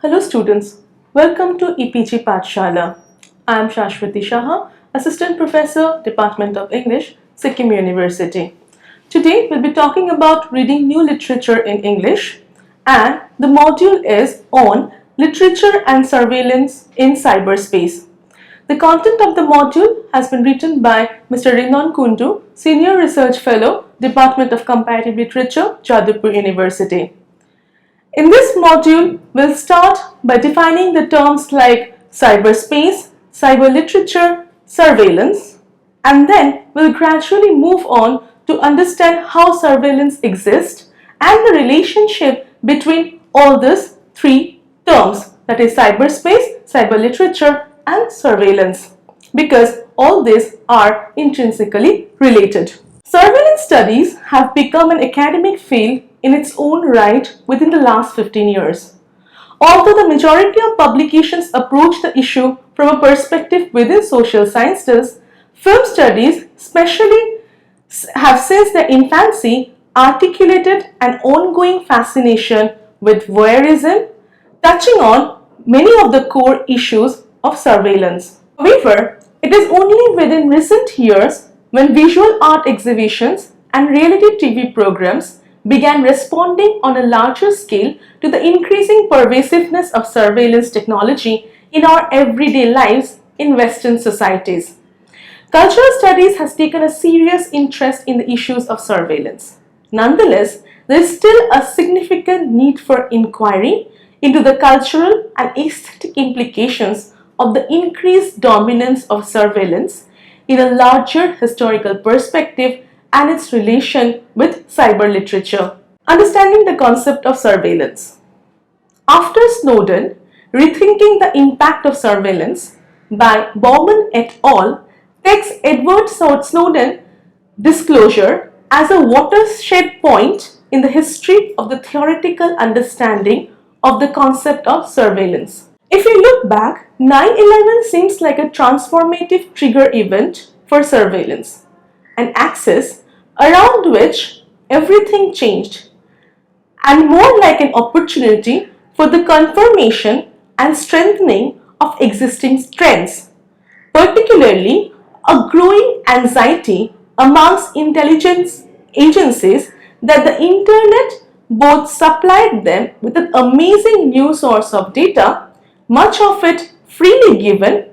Hello students, welcome to EPG Pathshala. I am Shashwati Shah, Assistant Professor, Department of English, Sikkim University. Today we'll be talking about reading new literature in English, and the module is on literature and surveillance in cyberspace. The content of the module has been written by Mr. Rinon Kundu, Senior Research Fellow, Department of Comparative Literature, Jadavpur University. In this module, we'll start by defining the terms like cyberspace, cyber literature, surveillance, and then we'll gradually move on to understand how surveillance exists and the relationship between all these three terms, that is cyberspace, cyber literature, and surveillance, because all these are intrinsically related. Surveillance studies have become an academic field in its own right within the last 15 years. Although the majority of publications approach the issue from a perspective within social sciences, film studies especially have since their infancy articulated an ongoing fascination with voyeurism, touching on many of the core issues of surveillance. However, it is only within recent years when visual art exhibitions and reality TV programs began responding on a larger scale to the increasing pervasiveness of surveillance technology in our everyday lives in Western societies. Cultural studies has taken a serious interest in the issues of surveillance. Nonetheless, there is still a significant need for inquiry into the cultural and aesthetic implications of the increased dominance of surveillance in a larger historical perspective and its relation with cyber literature. Understanding the concept of surveillance. After Snowden, Rethinking the Impact of Surveillance by Bowman et al. Takes Edward Snowden disclosure as a watershed point in the history of the theoretical understanding of the concept of surveillance. If we look back, 9/11 seems like a transformative trigger event for surveillance, an axis around which everything changed, and more like an opportunity for the confirmation and strengthening of existing trends, particularly a growing anxiety amongst intelligence agencies that the internet both supplied them with an amazing new source of data, much of it freely given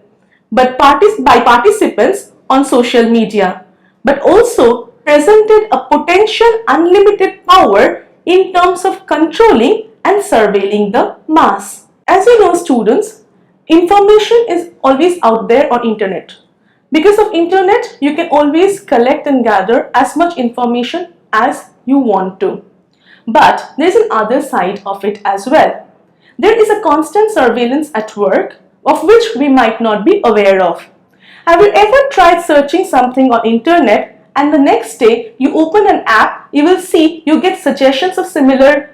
by participants on social media, but also presented a potential unlimited power in terms of controlling and surveilling the mass. As you know, students, information is always out there on internet. Because of internet, you can always collect and gather as much information as you want to. But there is an other side of it as well. There is a constant surveillance at work of which we might not be aware of. Have you ever tried searching something on internet and the next day you open an app, you will see you get suggestions of similar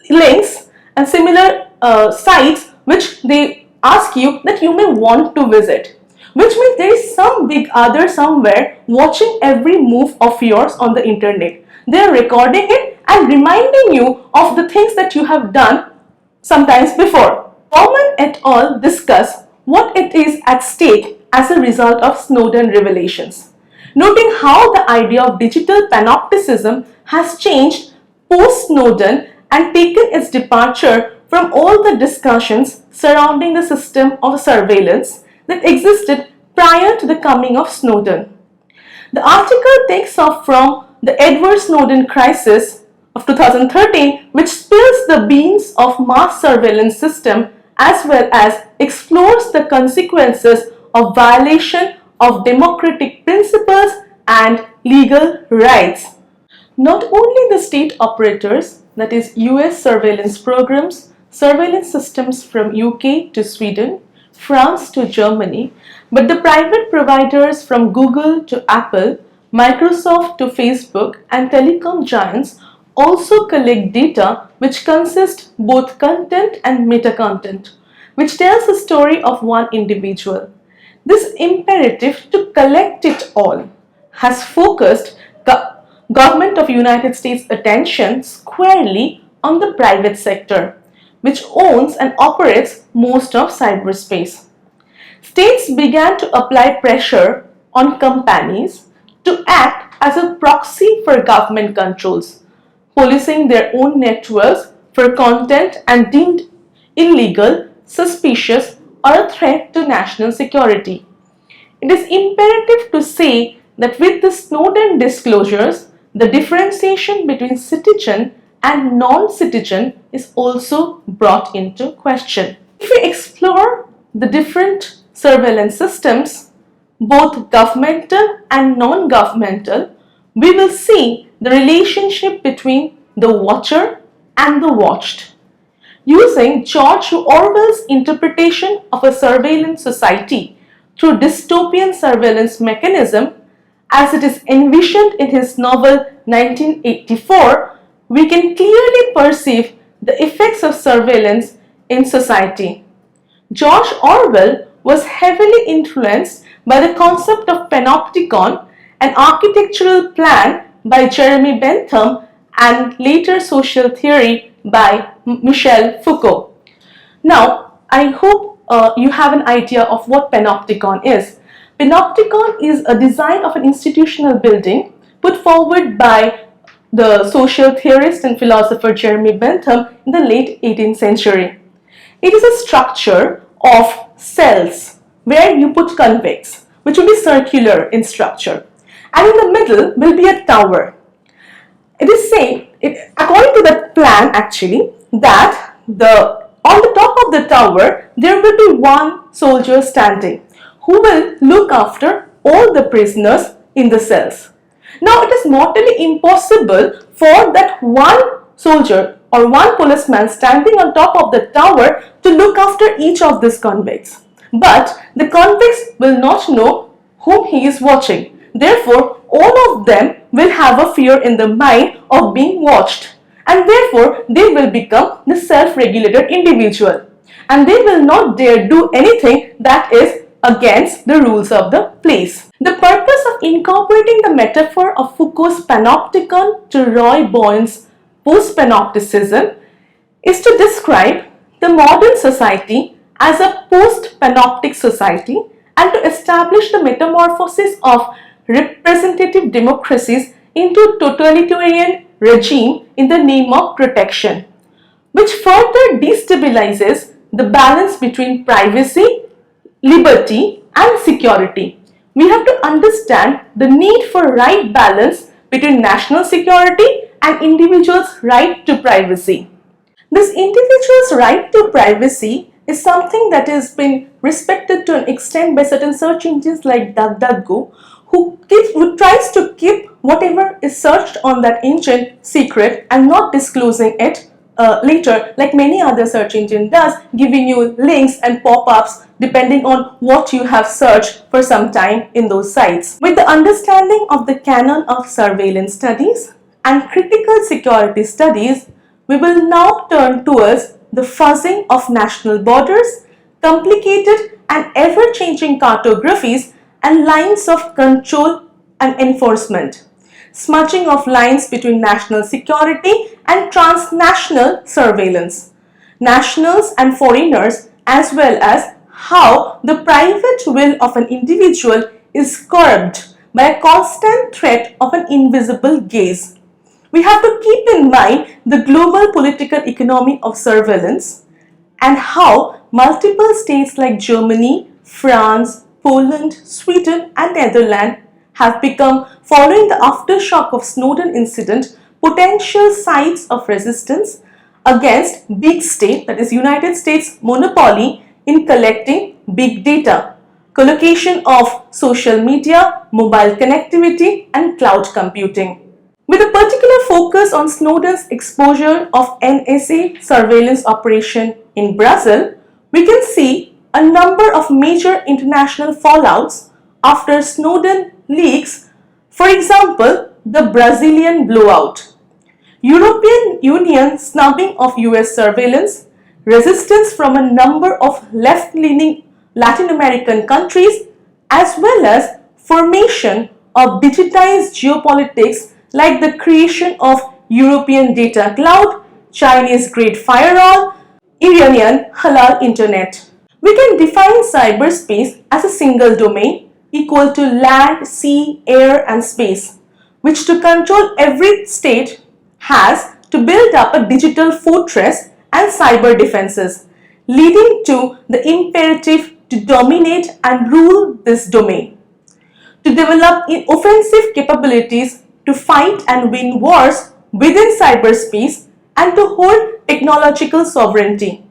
links and similar sites which they ask you that you may want to visit, which means there is some big other somewhere watching every move of yours on the internet. They are recording it and reminding you of the things that you have done sometimes before. Bowman et al. Discuss what it is at stake as a result of Snowden revelations, noting how the idea of digital panopticism has changed post-Snowden and taken its departure from all the discussions surrounding the system of surveillance that existed prior to the coming of Snowden. The article takes off from the Edward Snowden crisis of 2013, which spills the beams of mass surveillance system as well as explores the consequences of violation of democratic principles and legal rights. Not only the state operators, that is US surveillance programs, surveillance systems from UK to Sweden, France to Germany, but the private providers from Google to Apple, Microsoft to Facebook, and telecom giants also collect data which consist both content and meta-content, which tells the story of one individual. This imperative to collect it all has focused government of United States attention squarely on the private sector, which owns and operates most of cyberspace. States began to apply pressure on companies to act as a proxy for government controls, policing their own networks for content and deemed illegal, suspicious, or a threat to national security. It is imperative to say that with the Snowden disclosures, the differentiation between citizen and non-citizen is also brought into question. If we explore the different surveillance systems, both governmental and non-governmental, we will see the relationship between the watcher and the watched. Using George Orwell's interpretation of a surveillance society through dystopian surveillance mechanism, as it is envisioned in his novel 1984, we can clearly perceive the effects of surveillance in society. George Orwell was heavily influenced by the concept of panopticon, an architectural plan by Jeremy Bentham, and later social theory by Michel Foucault. Now, I hope you have an idea of what panopticon is. Panopticon is a design of an institutional building put forward by the social theorist and philosopher Jeremy Bentham in the late 18th century. It is a structure of cells where you put convex, which will be circular in structure, and in the middle will be a tower. It is said, according to the plan actually, that on the top of the tower there will be one soldier standing who will look after all the prisoners in the cells. Now it is mortally impossible for that one soldier or one policeman standing on top of the tower to look after each of these convicts. But the convicts will not know whom he is watching. Therefore, all of them will have a fear in the mind of being watched, and therefore they will become the self-regulated individual, and they will not dare do anything that is against the rules of the place. The purpose of incorporating the metaphor of Foucault's panopticon to Roy Bowen's post-panopticism is to describe the modern society as a post-panoptic society and to establish the metamorphosis of representative democracies into totalitarian regime in the name of protection, which further destabilizes the balance between privacy, liberty, and security. We have to understand the need for right balance between national security and individuals' right to privacy. This individual's right to privacy is something that has been respected to an extent by certain search engines like DuckDuckGo, who tries to keep whatever is searched on that engine secret and not disclosing it later, like many other search engine does, giving you links and pop-ups depending on what you have searched for some time in those sites. With the understanding of the canon of surveillance studies and critical security studies, we will now turn towards the fuzzing of national borders, complicated and ever-changing cartographies, and lines of control and enforcement, smudging of lines between national security and transnational surveillance, nationals and foreigners, as well as how the private will of an individual is curbed by a constant threat of an invisible gaze. We have to keep in mind the global political economy of surveillance and how multiple states like Germany, France, Poland, Sweden, and Netherlands have become, following the aftershock of Snowden incident, potential sites of resistance against big state, that is United States monopoly in collecting big data, collocation of social media, mobile connectivity, and cloud computing. With a particular focus on Snowden's exposure of NSA surveillance operation in Brazil, we can see a number of major international fallouts after Snowden leaks. For example, the Brazilian blowout, European Union snubbing of US surveillance, resistance from a number of left-leaning Latin American countries, as well as formation of digitized geopolitics like the creation of European data cloud, Chinese Great Firewall, Iranian Halal Internet. We can define cyberspace as a single domain equal to land, sea, air and space, which to control every state has to build up a digital fortress and cyber defenses, leading to the imperative to dominate and rule this domain, to develop offensive capabilities to fight and win wars within cyberspace and to hold technological sovereignty.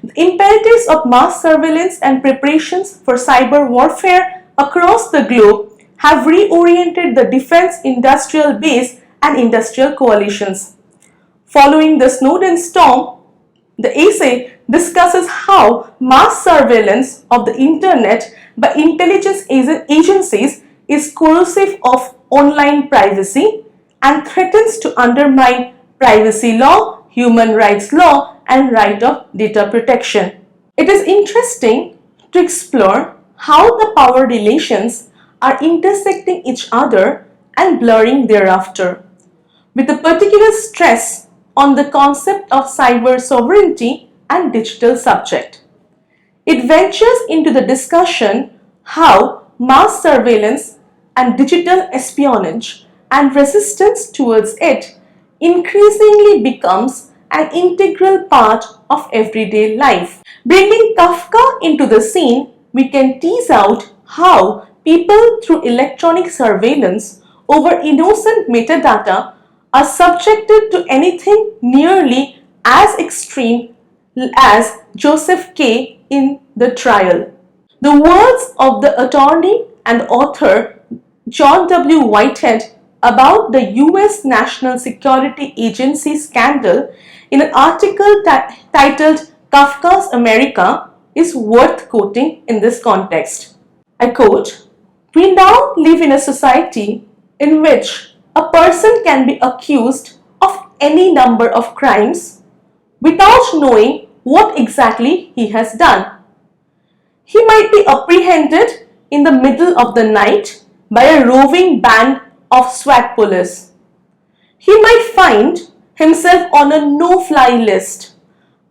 The imperatives of mass surveillance and preparations for cyber warfare across the globe have reoriented the defense industrial base and industrial coalitions. Following the Snowden storm, the essay discusses how mass surveillance of the internet by intelligence agencies is corrosive of online privacy and threatens to undermine privacy law, human rights law, and right of data protection. It is interesting to explore how the power relations are intersecting each other and blurring thereafter, with a particular stress on the concept of cyber sovereignty and digital subject. It ventures into the discussion how mass surveillance and digital espionage and resistance towards it increasingly becomes an integral part of everyday life. Bringing Kafka into the scene, we can tease out how people through electronic surveillance over innocent metadata are subjected to anything nearly as extreme as Joseph K. in the trial. The words of the attorney and author John W. Whitehead about the US National Security Agency scandal in an article titled Kafka's America is worth quoting in this context. I quote, "We now live in a society in which a person can be accused of any number of crimes without knowing what exactly he has done. He might be apprehended in the middle of the night by a roving band of SWAT police. He might find himself on a no-fly list,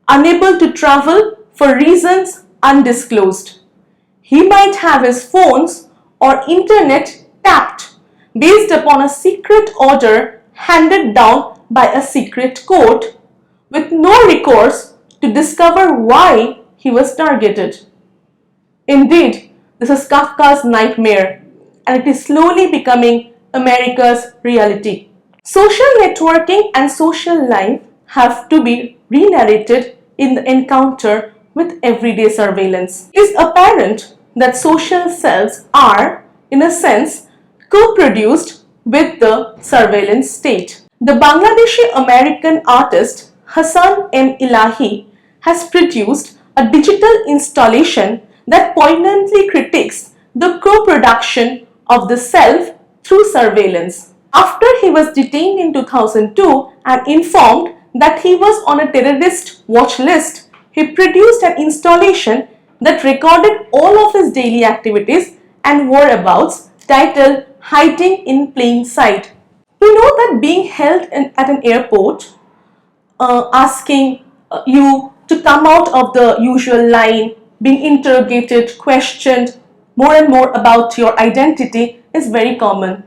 unable to travel for reasons undisclosed. He might have his phones or internet tapped based upon a secret order handed down by a secret court with no recourse to discover why he was targeted." Indeed, this is Kafka's nightmare, and it is slowly becoming America's reality. Social networking and social life have to be re-narrated in the encounter with everyday surveillance. It is apparent that social selves are, in a sense, co-produced with the surveillance state. The Bangladeshi American artist Hassan M. Ilahi has produced a digital installation that poignantly critiques the co-production of the self through surveillance. After he was detained in 2002 and informed that he was on a terrorist watch list, he produced an installation that recorded all of his daily activities and whereabouts titled "Hiding in Plain Sight." We know that being held at an airport, asking you to come out of the usual line, being interrogated, questioned more and more about your identity is very common.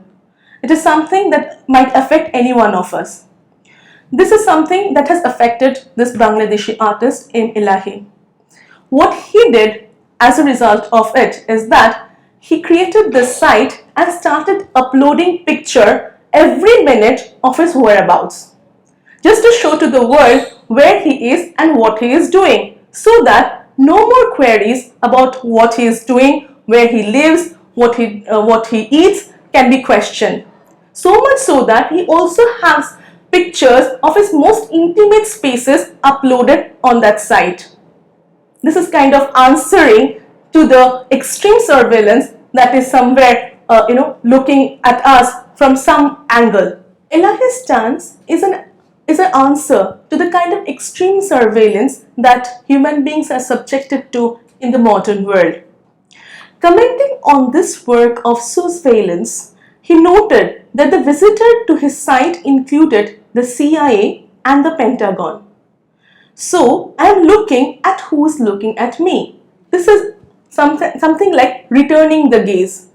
It is something that might affect any one of us. This is something that has affected this Bangladeshi artist M. Ilahi. What he did as a result of it is that he created this site and started uploading picture every minute of his whereabouts, just to show to the world where he is and what he is doing, so that no more queries about what he is doing, where he lives, what he eats can be questioned. So much so that he also has pictures of his most intimate spaces uploaded on that site. This is kind of answering to the extreme surveillance that is somewhere looking at us from some angle. Elahi's stance is an answer to the kind of extreme surveillance that human beings are subjected to in the modern world. Commenting on this work of surveillance, he noted that the visitor to his site included the CIA and the Pentagon. So I am looking at who's looking at me. This is something like returning the gaze.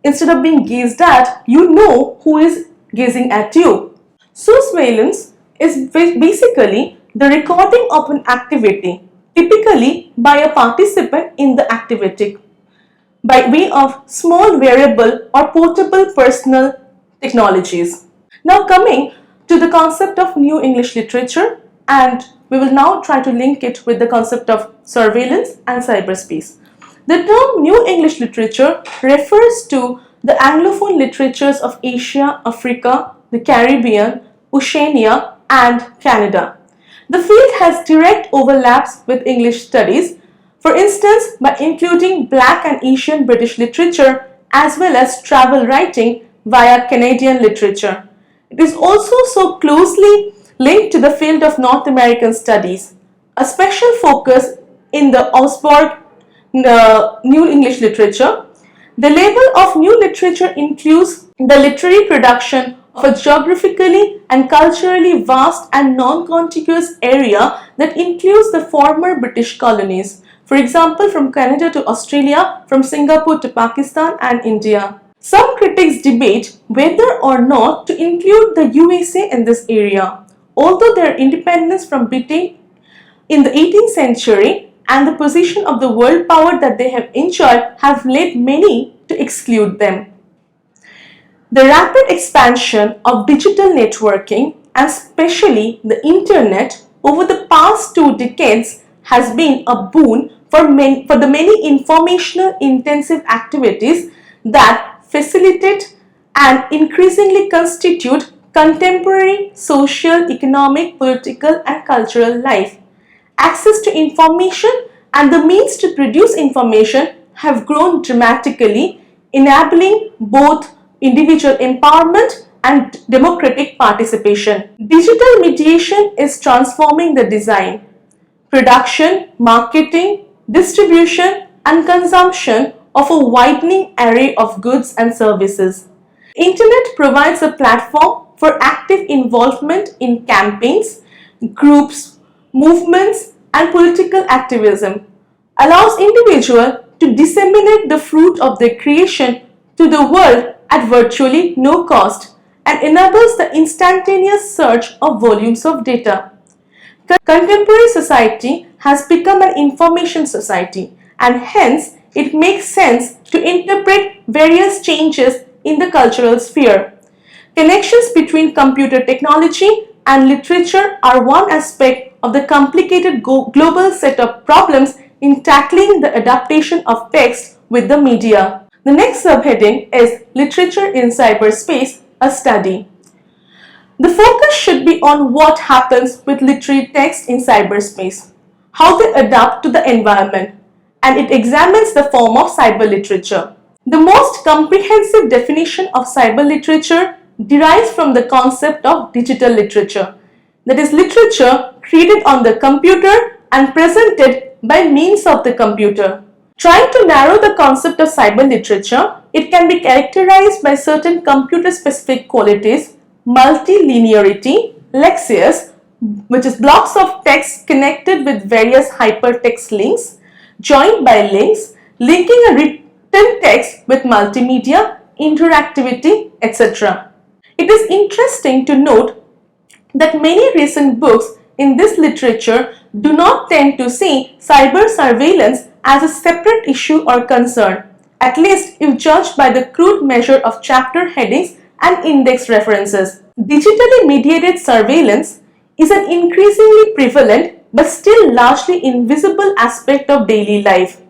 Instead of being gazed at, you know who is gazing at you. Surveillance is basically the recording of an activity, typically by a participant in the activity, by way of small wearable or portable personal technologies. Now coming to the concept of new English literature, and we will now try to link it with the concept of surveillance and cyberspace. The term New English literature refers to the Anglophone literatures of Asia, Africa, the Caribbean, Oceania, and Canada. The field has direct overlaps with English studies, for instance, by including Black and Asian British literature as well as travel writing via Canadian literature. It is also so closely linked to the field of North American studies. A special focus in the Augsburg New English literature. The label of new literature includes the literary production of a geographically and culturally vast and non-contiguous area that includes the former British colonies. For example, from Canada to Australia, from Singapore to Pakistan and India. Some critics debate whether or not to include the USA in this area. Although their independence from Britain in the 18th century and the position of the world power that they have enjoyed have led many to exclude them. The rapid expansion of digital networking and especially the internet over the past 2 decades has been a boon for the many informational intensive activities that facilitate and increasingly constitute contemporary social, economic, political and cultural life. Access to information and the means to produce information have grown dramatically, enabling both individual empowerment and democratic participation. Digital mediation is transforming the design, production, marketing, distribution, and consumption of a widening array of goods and services. Internet provides a platform for active involvement in campaigns, groups, movements, and political activism, allows individuals to disseminate the fruit of their creation to the world at virtually no cost, and enables the instantaneous search of volumes of data. Contemporary society has become an information society, and hence it makes sense to interpret various changes in the cultural sphere. Connections between computer technology and literature are one aspect of the complicated global set of problems in tackling the adaptation of text with the media. The next subheading is Literature in Cyberspace, a Study. The focus should be on what happens with literary text in cyberspace, how they adapt to the environment, and it examines the form of cyber literature. The most comprehensive definition of cyber literature derives from the concept of digital literature, that is, literature created on the computer and presented by means of the computer. Trying to narrow the concept of cyber literature, it can be characterized by certain computer-specific qualities: multilinearity, lexius, which is blocks of text connected with various hypertext links, joined by links, linking a written text with multimedia, interactivity, etc. It is interesting to note that many recent books in this literature do not tend to see cyber surveillance as a separate issue or concern, at least if judged by the crude measure of chapter headings and index references. Digitally mediated surveillance is an increasingly prevalent but still largely invisible aspect of daily life.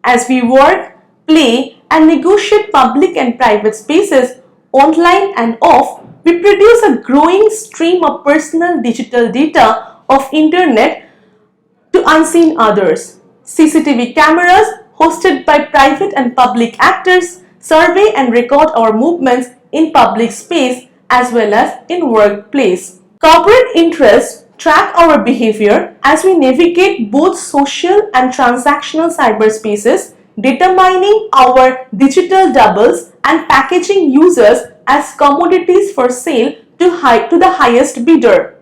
As we work, play, and negotiate public and private spaces, online and off, we produce a growing stream of personal digital data of internet to unseen others. CCTV cameras hosted by private and public actors survey and record our movements in public space as well as in workplace. Corporate interests track our behavior as we navigate both social and transactional cyberspaces, determining our digital doubles and packaging users as commodities for sale to the highest bidder.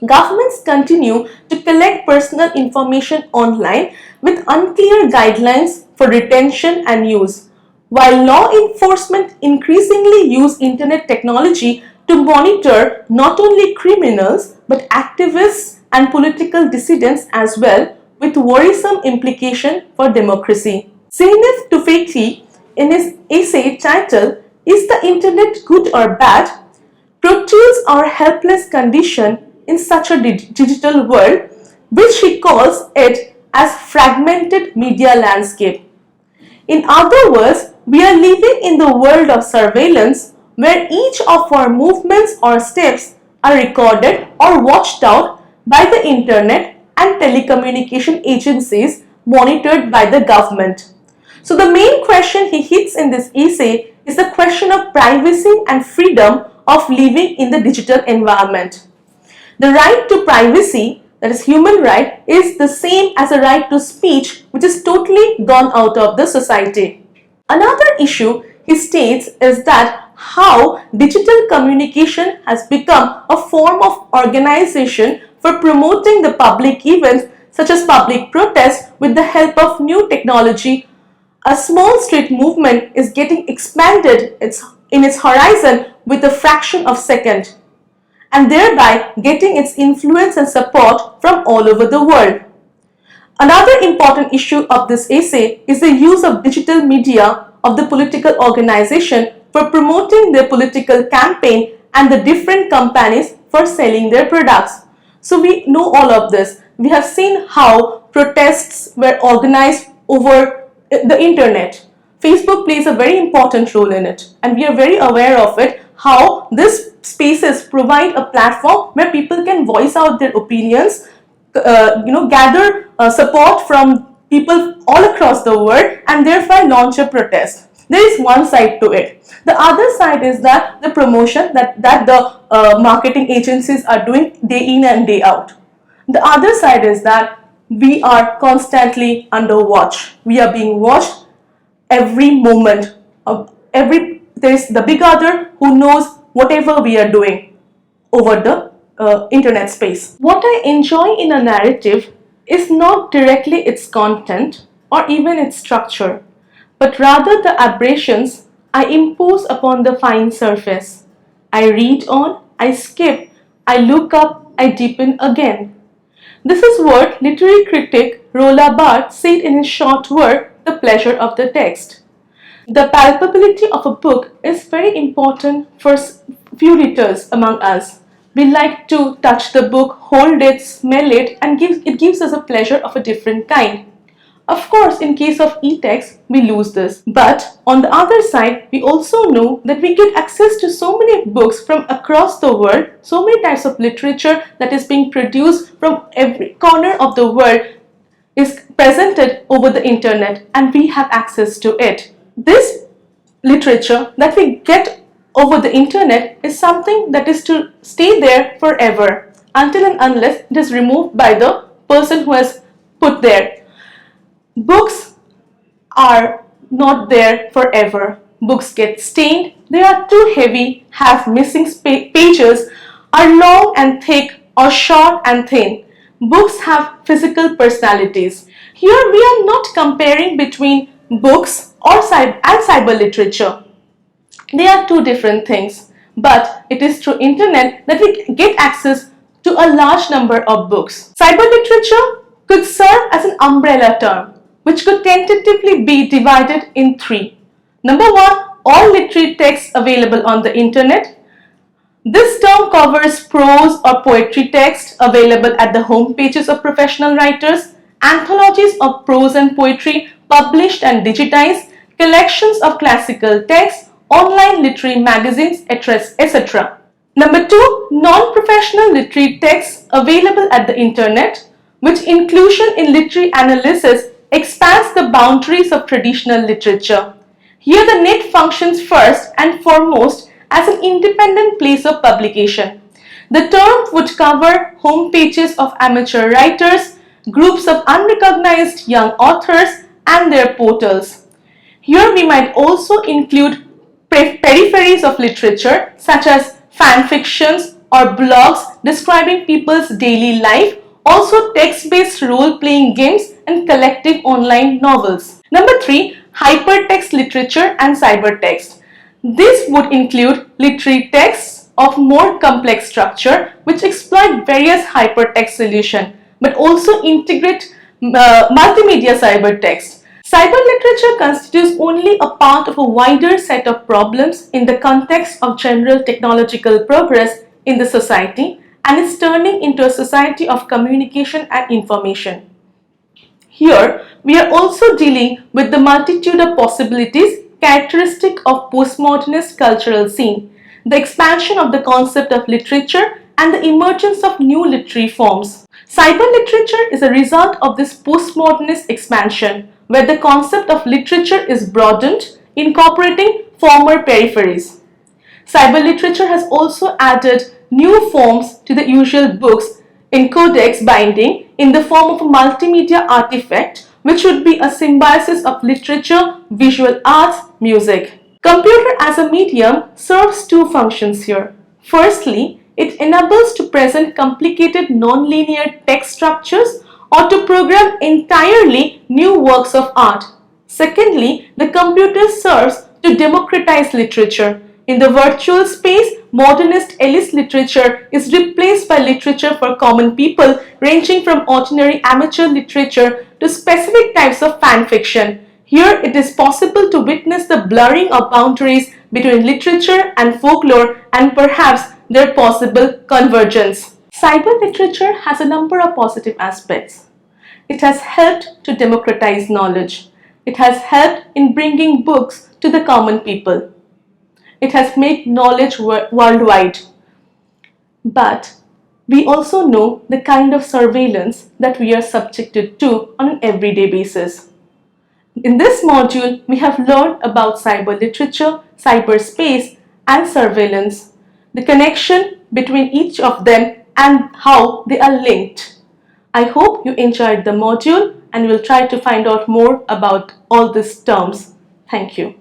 Governments continue to collect personal information online with unclear guidelines for retention and use, while law enforcement increasingly use internet technology to monitor not only criminals but activists and political dissidents as well, with worrisome implication for democracy. Zeynep Tufekci, in his essay titled "Is the Internet Good or Bad?" portrays our helpless condition in such a digital world, which he calls it as fragmented media landscape. In other words, we are living in the world of surveillance where each of our movements or steps are recorded or watched out by the internet and telecommunication agencies monitored by the government. So the main question he hits in this essay is the question of privacy and freedom of living in the digital environment. The right to privacy, that is human right, is the same as a right to speech, which is totally gone out of the society. Another issue he states is that how digital communication has become a form of organization for promoting the public events such as public protests with the help of new technology. A small street movement is getting expanded in its horizon with a fraction of a second, and thereby getting its influence and support from all over the world. Another important issue of this essay is the use of digital media of the political organization for promoting their political campaign and the different companies for selling their products. So we know all of this. We have seen how protests were organized over the internet. Facebook plays a very important role in it, and we are very aware of it, how these spaces provide a platform where people can voice out their opinions, gather support from people all across the world, and therefore launch a protest. There is one side to it. The other side is that the promotion that the marketing agencies are doing day in and day out. The other side is that we are constantly under watch. We are being watched every moment. There's the big other who knows whatever we are doing over the internet space. What I enjoy in a narrative is not directly its content or even its structure, but rather the aberrations I impose upon the fine surface. I read on, I skip, I look up, I deepen again. This is what literary critic Roland Barthes said in his short work, The Pleasure of the Text. The palpability of a book is very important for few readers among us. We like to touch the book, hold it, smell it, and it gives us a pleasure of a different kind. Of course, in case of e-text, we lose this. But on the other side, we also know that we get access to so many books from across the world, so many types of literature that is being produced from every corner of the world is presented over the internet, and we have access to it. This literature that we get over the internet is something that is to stay there forever until and unless it is removed by the person who has put there. Books are not there forever. Books get stained, they are too heavy, have missing pages, are long and thick or short and thin. Books have physical personalities. Here we are not comparing between books and cyber literature. They are two different things, but it is through internet that we get access to a large number of books. Cyber literature could serve as an umbrella term, which could tentatively be divided in three. Number one, all literary texts available on the internet. This term covers prose or poetry text available at the home pages of professional writers, anthologies of prose and poetry published and digitized, collections of classical texts, online literary magazines, etc. Number two, non-professional literary texts available at the internet, which inclusion in literary analysis expands the boundaries of traditional literature. Here the net functions first and foremost as an independent place of publication. The term would cover home pages of amateur writers, groups of unrecognized young authors, and their portals. Here we might also include peripheries of literature such as fan fictions, or blogs describing people's daily life, also text-based role-playing games and collective online novels. Number 3, hypertext literature and cybertext. This would include literary texts of more complex structure which exploit various hypertext solutions but also integrate multimedia cybertext. Cyber literature constitutes only a part of a wider set of problems in the context of general technological progress in the society and is turning into a society of communication and information. Here, we are also dealing with the multitude of possibilities characteristic of postmodernist cultural scene, the expansion of the concept of literature and the emergence of new literary forms. Cyber literature is a result of this postmodernist expansion, where the concept of literature is broadened, incorporating former peripheries. Cyber literature has also added new forms to the usual books in codex binding in the form of a multimedia artifact which would be a symbiosis of literature, visual arts, music. Computer as a medium serves two functions here. Firstly, it enables to present complicated nonlinear text structures or to program entirely new works of art. Secondly, the computer serves to democratize literature. In the virtual space, modernist elite literature is replaced by literature for common people, ranging from ordinary amateur literature to specific types of fan fiction. Here, it is possible to witness the blurring of boundaries between literature and folklore and perhaps their possible convergence. Cyber literature has a number of positive aspects. It has helped to democratize knowledge. It has helped in bringing books to the common people. It has made knowledge worldwide. But we also know the kind of surveillance that we are subjected to on an everyday basis. In this module, we have learned about cyber literature, cyberspace, and surveillance, the connection between each of them and how they are linked. I hope you enjoyed the module and will try to find out more about all these terms. Thank you.